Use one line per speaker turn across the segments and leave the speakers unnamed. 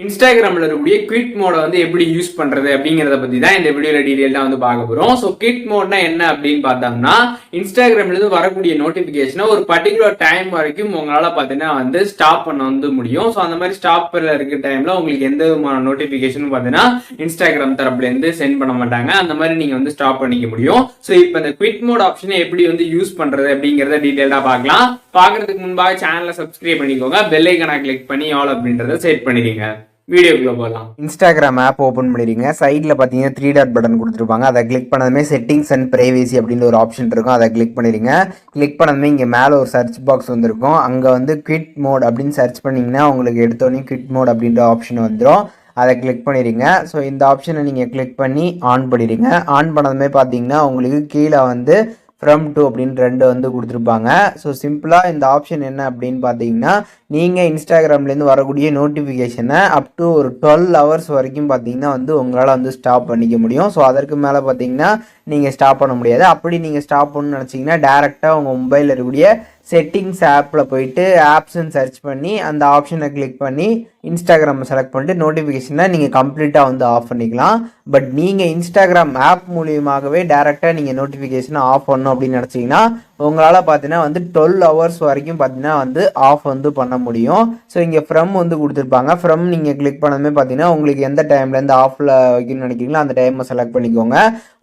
இன்ஸ்டாகிராம்ல இருக்கக்கூடிய குவிட் மோட வந்து எப்படி யூஸ் பண்றது அப்படிங்கறத பத்தி தான் இந்த வீடியோல டீடைலா வந்து பார்க்க போறோம். ஸோ குவிட் மோட்னா என்ன அப்படின்னு பார்த்தோம்னா, இன்ஸ்டாகிராம்ல இருந்து வரக்கூடிய நோட்டிபிகேஷனை ஒரு பர்டிகுலர் டைம் வரைக்கும் உங்களால பார்த்தீங்கன்னா வந்து ஸ்டாப் பண்ண வந்து முடியும். ஸோ அந்த மாதிரி ஸ்டாப்ல இருக்க டைம்ல உங்களுக்கு எந்த விதமான நோட்டிபிகேஷன் பார்த்தீங்கன்னா இன்ஸ்டாகிராம் தரப்புல இருந்து சென்ட் பண்ண மாட்டாங்க. அந்த மாதிரி நீங்க வந்து ஸ்டாப் பண்ணிக்க முடியும். ஸோ இப்போ இந்த குவிட் மோட் ஆப்ஷனை எப்படி வந்து யூஸ் பண்றது அப்படிங்கறத டீடைலா பார்க்கலாம். பார்க்கறதுக்கு முன்பாக சேனலை சப்ஸ்கிரைப் பண்ணிக்கோங்க, பெல் ஐகானை கிளிக் பண்ணி ஆல் அப்படின்றத செட் பண்ணிடுங்க. வீடியோக்குள்ள போகலாம்.
இன்ஸ்டாகிராம் ஆப் ஓப்பன் பண்ணிடுங்க. சைடில் பார்த்தீங்கன்னா 3 டாட் பட்டன் கொடுத்துருப்பாங்க. அதை கிளிக் பண்ணதுமே செட்டிங்ஸ் அண்ட் பிரைவேசி அப்படின்ற ஒரு ஆப்ஷன் இருக்கும். அதை கிளிக் பண்ணிடுங்க. கிளிக் பண்ணதுமே இங்கே மேலே ஒரு சர்ச் பாக்ஸ் வந்துருக்கும். அங்கே வந்து குவிட் மோட் அப்படின்னு சர்ச் பண்ணிங்கன்னா உங்களுக்கு எடுத்தோடனே குவிட் மோட் அப்படின்ற ஆப்ஷன் வந்துடும். அதை கிளிக் பண்ணிடுங்க. ஸோ இந்த ஆப்ஷனை நீங்கள் கிளிக் பண்ணி ஆன் பண்ணிடுங்க. ஆன் பண்ணதுமே பார்த்தீங்கன்னா உங்களுக்கு கீழே வந்து ஃப்ரம் டு அப்படின்னு 2 வந்து கொடுத்துருப்பாங்க. ஸோ சிம்பிளாக இந்த ஆப்ஷன் என்ன அப்படின்னு பார்த்தீங்கன்னா, நீங்கள் இன்ஸ்டாகிராம்லேருந்து வரக்கூடிய நோட்டிஃபிகேஷனை அப் டு ஒரு 12 ஹவர்ஸ் வரைக்கும் பார்த்தீங்கன்னா வந்து உங்களால் வந்து ஸ்டாப் பண்ணிக்க முடியும். ஸோ அதற்கு மேலே பார்த்தீங்கன்னா நீங்கள் ஸ்டாப் பண்ண முடியாது. அப்படி நீங்கள் ஸ்டாப் பண்ணணும்னு நினச்சிங்கன்னா டேரெக்டாக உங்கள் மொபைலில் இருக்கக்கூடிய செட்டிங்ஸ் ஆப்பில் போயிட்டு ஆப்ஸ்ன்னு சர்ச் பண்ணி அந்த ஆப்ஷனை கிளிக் பண்ணி இன்ஸ்டாகிராமை செலக்ட் பண்ணிட்டு நோட்டிஃபிகேஷனை நீங்கள் கம்ப்ளீட்டாக வந்து ஆஃப் பண்ணிக்கலாம். பட் நீங்கள் இன்ஸ்டாகிராம் ஆப் மூலியமாகவே டேரெக்டாக நீங்கள் நோட்டிஃபிகேஷனை ஆஃப் பண்ணணும் அப்படின்னு நினச்சிங்கன்னா உங்களால் பார்த்தீங்கன்னா வந்து 12 ஹவர்ஸ் வரைக்கும் பார்த்தீங்கன்னா வந்து ஆஃப் வந்து பண்ண முடியும். ஸோ இங்கே ஃப்ரம் வந்து கொடுத்துருப்பாங்க. ஃப்ரம் நீங்கள் கிளிக் பண்ணதுமே பார்த்தீங்கன்னா உங்களுக்கு எந்த டைம்லேருந்து ஆஃபில் வைக்கணும்னு நினைக்கிறீங்களோ அந்த டைமை செலக்ட் பண்ணிக்கோங்க.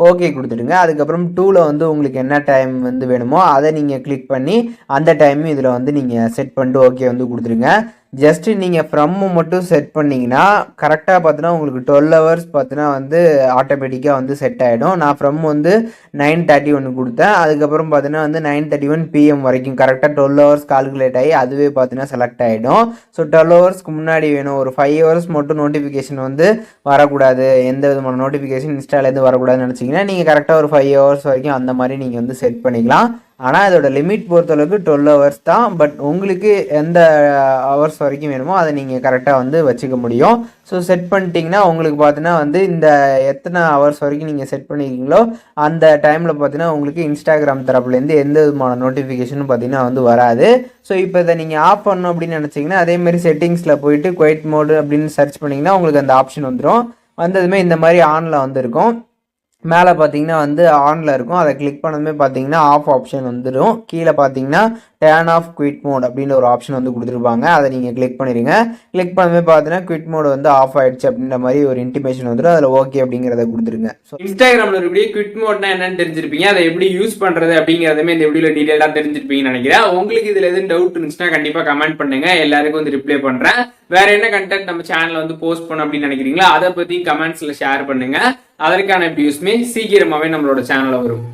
ஓகே கொடுத்துடுங்க. அதுக்கப்புறம் 2ல் வந்து உங்களுக்கு என்ன டைம் வந்து வேணுமோ அதை நீங்கள் கிளிக் பண்ணி அந்த டைமும் இதில் வந்து நீங்கள் செட் பண்ணிட்டு ஓகே வந்து கொடுத்துருங்க. ஜஸ்ட்டு நீங்கள் ஃப்ரம்மு மட்டும் செட் பண்ணிங்கன்னா கரெக்டாக பார்த்தீங்கன்னா உங்களுக்கு 12 ஹவர்ஸ் பார்த்தீங்கன்னா வந்து ஆட்டோமேட்டிக்காக வந்து செட் ஆகிடும். நான் ஃப்ரம் வந்து 9:31 கொடுத்தேன். அதுக்கப்புறம் பார்த்தீங்கன்னா வந்து 9:31 PM வரைக்கும் கரெக்டாக 12 ஹவர்ஸ் கால்குலேட் ஆகி அதுவே பார்த்தீங்கன்னா செலக்ட் ஆகிடும். ஸோ 12 ஹவர்ஸ்க்கு முன்னாடி வேணும், ஒரு 5 ஹவர்ஸ் மட்டும் நோட்டிஃபிகேஷன் வந்து வரக்கூடாது, எந்த விதமான நோட்டிஃபிகேஷன் இன்ஸ்டாலேருந்து வரக்கூடாதுன்னு நினச்சிங்கன்னா நீங்கள் கரெக்டாக ஒரு 5 ஹவர்ஸ் வரைக்கும் அந்த மாதிரி நீங்கள் வந்து செட் பண்ணிக்கலாம். ஆனால் இதோட லிமிட் பொறுத்தளவுக்கு 12 ஹவர்ஸ் தான். பட் உங்களுக்கு எந்த ஹவர்ஸ் வரைக்கும் வேணுமோ அதை நீங்கள் கரெக்டாக வந்து வச்சுக்க முடியும். ஸோ செட் பண்ணிட்டீங்கன்னா உங்களுக்கு பார்த்தீங்கன்னா வந்து இந்த எத்தனை ஹவர்ஸ் வரைக்கும் நீங்கள் செட் பண்ணியிருக்கீங்களோ அந்த டைமில் பார்த்தீங்கன்னா உங்களுக்கு இன்ஸ்டாகிராம் தரப்புலேருந்து எந்த விதமான நோட்டிஃபிகேஷனும் பார்த்தீங்கன்னா வந்து வராது. ஸோ இப்போ இதை நீங்கள் ஆஃப் பண்ணணும் அப்படின்னு நினச்சிங்கன்னா அதேமாதிரி செட்டிங்ஸில் போயிட்டு குவைட் மோடு அப்படின்னு சர்ச் பண்ணிங்கன்னா உங்களுக்கு அந்த ஆப்ஷன் வந்துடும். வந்ததுமே இந்த மாதிரி ஆனில் வந்துருக்கும். மேலே பார்த்தீங்கன்னா வந்து ஆனில் இருக்கும். அதை கிளிக் பண்ணதுமே பார்த்தீங்கன்னா ஆஃப் ஆப்ஷன் வந்துடும். கீழே பார்த்தீங்கன்னா டேர்ன் ஆஃப் குவிட் மோட் அப்படின்னு ஒரு ஆப்ஷன் வந்து கொடுத்துருப்பாங்க. அதை நீங்கள் கிளிக் பண்ணிடுங்க. கிளிக் பண்ணதுமே பார்த்தீங்கன்னா குவிட் மோட் வந்து ஆஃப் ஆகிடுச்சு அப்படின்ற மாதிரி ஒரு இன்டிமேஷன் வந்துடும். அதில் ஓகே அப்படிங்கிறத கொடுத்துருங்க.
ஸோ இன்ஸ்டாகிராமில் இருக்கக்கூடிய குவிட் மோட்னா என்னன்னு தெரிஞ்சிருப்பீங்க. அதை எப்படி யூஸ் பண்ணுறது அப்படிங்கிறதுமே இந்த வீடியோவில் டீடைலாக தெரிஞ்சிருப்பீங்கன்னு நினைக்கிறேன். உங்களுக்கு இதில் எதுவும் டவுட் இருந்துச்சுன்னா கண்டிப்பாக கமெண்ட் பண்ணுங்க, எல்லாருக்கும் வந்து ரிப்ளை பண்ணுறேன். வேற என்ன கண்டென்ட் நம்ம சேனலில் வந்து போஸ்ட் பண்ண அப்படின்னு நினைக்கிறீங்களா அதை பற்றி கமெண்ட்ஸில் ஷேர் பண்ணுங்க. அதற்கான வியூஸ்மே சீக்கிரமாகவே நம்மளோட சேனலில் வரும்.